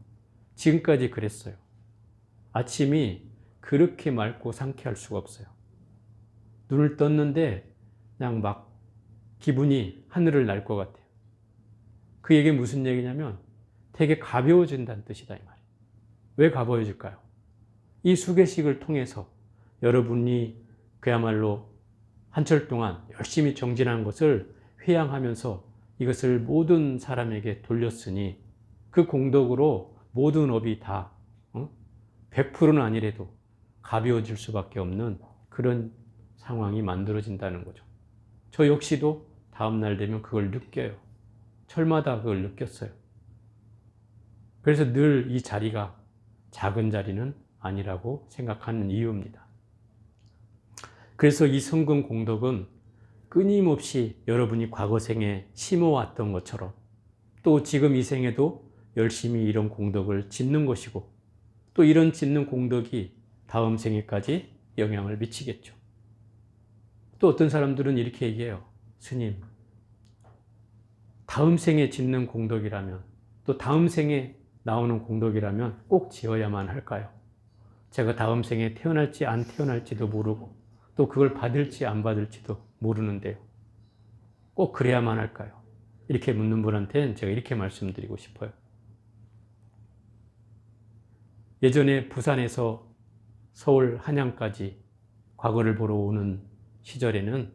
지금까지 그랬어요. 아침이 그렇게 맑고 상쾌할 수가 없어요. 눈을 떴는데 그냥 막 기분이 하늘을 날 것 같아요. 그 얘기는 무슨 얘기냐면 되게 가벼워진다는 뜻이다 이 말이에요. 왜 가벼워질까요? 이 수계식을 통해서 여러분이 그야말로 한철 동안 열심히 정진한 것을 회양하면서 이것을 모든 사람에게 돌렸으니 그 공덕으로 모든 업이 다 100%는 아니래도 가벼워질 수밖에 없는 그런 상황이 만들어진다는 거죠. 저 역시도 다음 날 되면 그걸 느껴요. 철마다 그걸 느꼈어요. 그래서 늘 이 자리가 작은 자리는 아니라고 생각하는 이유입니다. 그래서 이 성금 공덕은 끊임없이 여러분이 과거 생에 심어왔던 것처럼 또 지금 이 생에도 열심히 이런 공덕을 짓는 것이고 또 이런 짓는 공덕이 다음 생에까지 영향을 미치겠죠. 또 어떤 사람들은 이렇게 얘기해요. 스님, 다음 생에 짓는 공덕이라면 또 다음 생에 나오는 공덕이라면 꼭 지어야만 할까요? 제가 다음 생에 태어날지 안 태어날지도 모르고 또 그걸 받을지 안 받을지도 모르는데요. 꼭 그래야만 할까요? 이렇게 묻는 분한테는 제가 이렇게 말씀드리고 싶어요. 예전에 부산에서 서울 한양까지 과거를 보러 오는 시절에는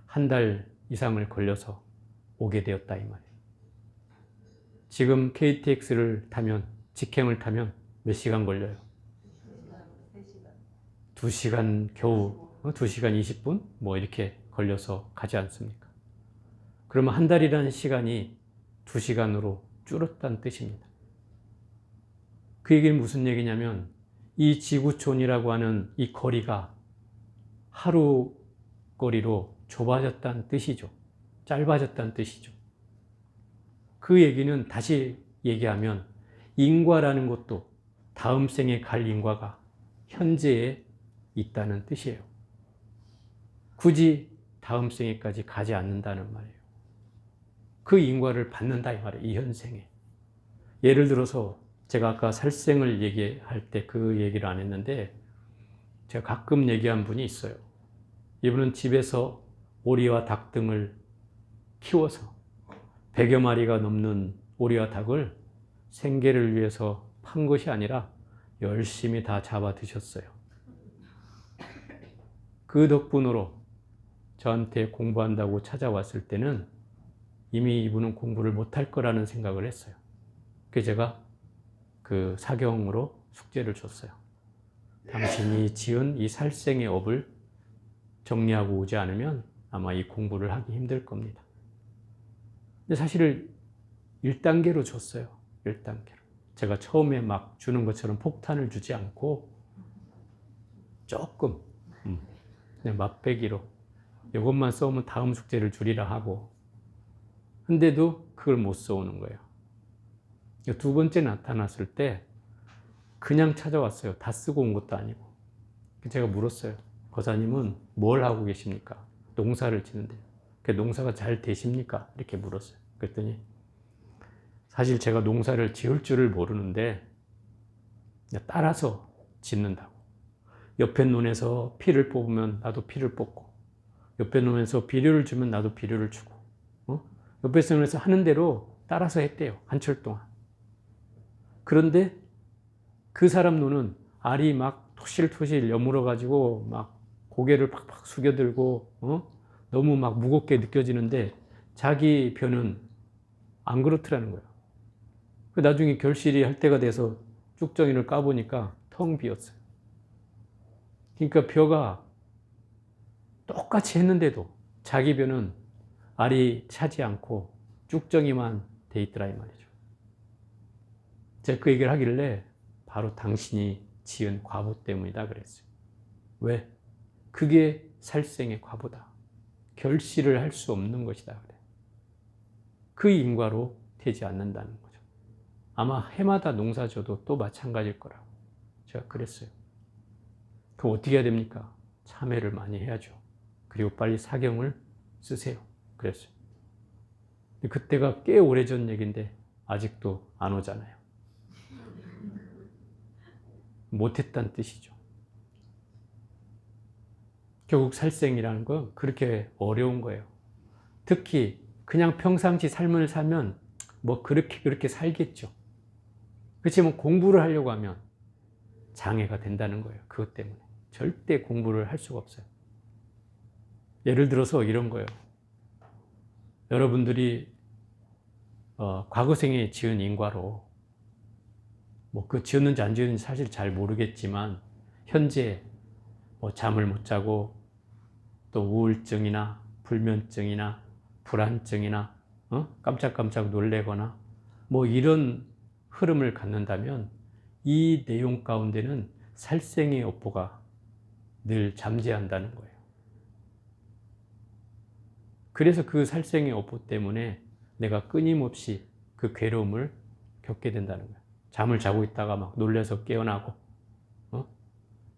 한 달 이상을 걸려서 오게 되었다 이 말이에요. 지금 KTX를 타면, 직행을 타면 몇 시간 걸려요? 2시간 겨우, 2시간 20분? 뭐 이렇게 걸려서 가지 않습니까? 그러면 한 달이라는 시간이 2시간으로 줄었다는 뜻입니다. 그 얘기는 무슨 얘기냐면 이 지구촌이라고 하는 이 거리가 하루 거리로 좁아졌다는 뜻이죠. 짧아졌다는 뜻이죠. 그 얘기는 다시 얘기하면 인과라는 것도 다음 생에 갈 인과가 현재에 있다는 뜻이에요. 굳이 다음 생에까지 가지 않는다는 말이에요. 그 인과를 받는다 이 말이에요. 이 현생에. 예를 들어서 제가 아까 살생을 얘기할 때 그 얘기를 안 했는데 제가 가끔 얘기한 분이 있어요. 이분은 집에서 오리와 닭 등을 키워서 100여 마리가 넘는 오리와 닭을 생계를 위해서 판 것이 아니라 열심히 다 잡아 드셨어요. 그 덕분으로 저한테 공부한다고 찾아왔을 때는 이미 이분은 공부를 못할 거라는 생각을 했어요. 그래서 제가 그 사경으로 숙제를 줬어요. 당신이 지은 이 살생의 업을 정리하고 오지 않으면 아마 이 공부를 하기 힘들 겁니다. 근데 사실 1단계로 줬어요. 1단계로. 제가 처음에 막 주는 것처럼 폭탄을 주지 않고 조금 그냥 맛배기로 이것만 써오면 다음 숙제를 줄이라 하고 근데도 그걸 못 써오는 거예요. 두 번째 나타났을 때 그냥 찾아왔어요. 다 쓰고 온 것도 아니고. 제가 물었어요. 거사님은 뭘 하고 계십니까? 농사를 짓는데요. 농사가 잘 되십니까? 이렇게 물었어요. 그랬더니 사실 제가 농사를 지을 줄을 모르는데 따라서 짓는다고. 옆에 논에서 피를 뽑으면 나도 피를 뽑고 옆에 논에서 비료를 주면 나도 비료를 주고 옆에 논에서 하는 대로 따라서 했대요. 한철 동안. 그런데 그 사람 논은 알이 막 토실토실 여물어가지고 막 고개를 팍팍 숙여들고 너무 막 무겁게 느껴지는데 자기 벼는 안 그렇더라는 거예요. 나중에 결실이 할 때가 돼서 쭉정이를 까보니까 텅 비었어요. 그러니까 벼가 똑같이 했는데도 자기 벼는 알이 차지 않고 쭉정이만 돼 있더라 이 말이죠. 제가 그 얘기를 하길래 바로 당신이 지은 과보 때문이다 그랬어요. 왜? 그게 살생의 과보다. 결실을 할 수 없는 것이다 그래. 그 인과로 되지 않는다는 거죠. 아마 해마다 농사 져도 또 마찬가지일 거라고 제가 그랬어요. 그럼 어떻게 해야 됩니까? 참회를 많이 해야죠. 그리고 빨리 사경을 쓰세요. 그랬어요. 근데 그때가 꽤 오래전 얘기인데 아직도 안 오잖아요. 못했다는 뜻이죠. 결국 살생이라는 건 그렇게 어려운 거예요. 특히 그냥 평상시 삶을 살면 뭐 그렇게 살겠죠. 그렇지만 공부를 하려고 하면 장애가 된다는 거예요. 그것 때문에. 절대 공부를 할 수가 없어요. 예를 들어서 이런 거예요. 여러분들이 과거 생에 지은 인과로 뭐 그 지었는지 안 지었는지 사실 잘 모르겠지만 현재 뭐 잠을 못 자고 또 우울증이나 불면증이나 불안증이나 깜짝깜짝 놀래거나 뭐 이런 흐름을 갖는다면 이 내용 가운데는 살생의 업보가 늘 잠재한다는 거예요. 그래서 그 살생의 업보 때문에 내가 끊임없이 그 괴로움을 겪게 된다는 거야. 잠을 자고 있다가 막 놀라서 깨어나고,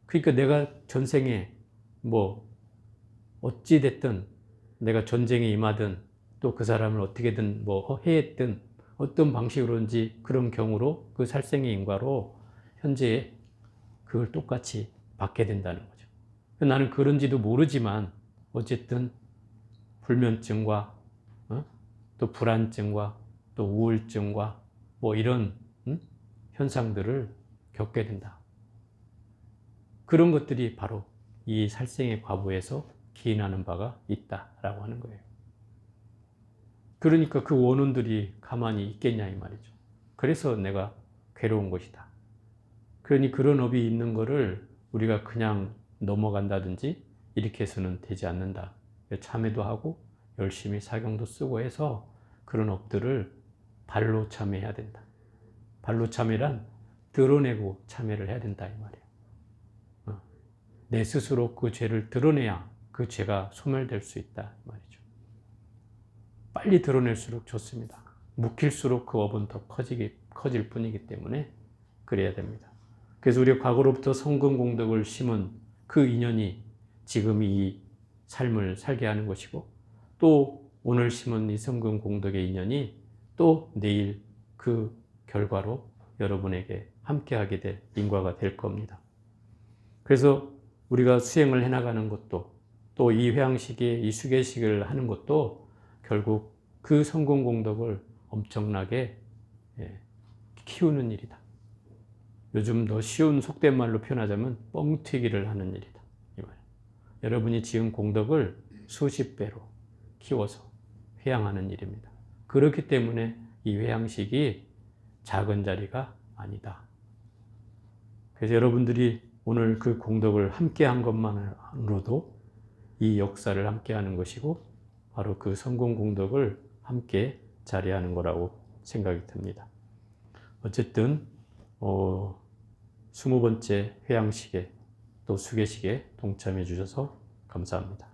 그러니까 내가 전생에 뭐 어찌 됐든 내가 전쟁에 임하든 또 그 사람을 어떻게든 뭐 해했든 어떤 방식으로든지 그런 경우로 그 살생의 인과로 현재 그걸 똑같이 받게 된다는 거죠. 나는 그런지도 모르지만 어쨌든 불면증과 또 불안증과 또 우울증과 뭐 이런 현상들을 겪게 된다. 그런 것들이 바로 이 살생의 과부에서 기인하는 바가 있다라고 하는 거예요. 그러니까 그 원혼들이 가만히 있겠냐 이 말이죠. 그래서 내가 괴로운 것이다. 그러니 그런 업이 있는 거를 우리가 그냥 넘어간다든지 이렇게 해서는 되지 않는다. 참회도 하고 열심히 사경도 쓰고 해서 그런 업들을 발로 참회해야 된다. 발로 참회란 드러내고 참회를 해야 된다 이 말이에요. 내 스스로 그 죄를 드러내야 그 죄가 소멸될 수 있다 이 말이죠. 빨리 드러낼수록 좋습니다. 묵힐수록 그 업은 더 커질 뿐이기 때문에 그래야 됩니다. 그래서 우리가 과거로부터 성근 공덕을 심은 그 인연이 지금 이 삶을 살게 하는 것이고 또 오늘 심은 이 성근 공덕의 인연이 또 내일 그 결과로 여러분에게 함께하게 될 인과가 될 겁니다. 그래서 우리가 수행을 해나가는 것도 또 이 회양식에 이 수계식을 하는 것도 결국 그 성공 공덕을 엄청나게 키우는 일이다. 요즘 더 쉬운 속된 말로 표현하자면 뻥튀기를 하는 일이다. 이 말. 여러분이 지은 공덕을 수십 배로 키워서 회양하는 일입니다. 그렇기 때문에 이 회양식이 작은 자리가 아니다. 그래서 여러분들이 오늘 그 공덕을 함께 한 것만으로도 이 역사를 함께 하는 것이고 바로 그 성공 공덕을 함께 자리하는 거라고 생각이 듭니다. 어쨌든 20번째 회양식에 또 수계식에 동참해 주셔서 감사합니다.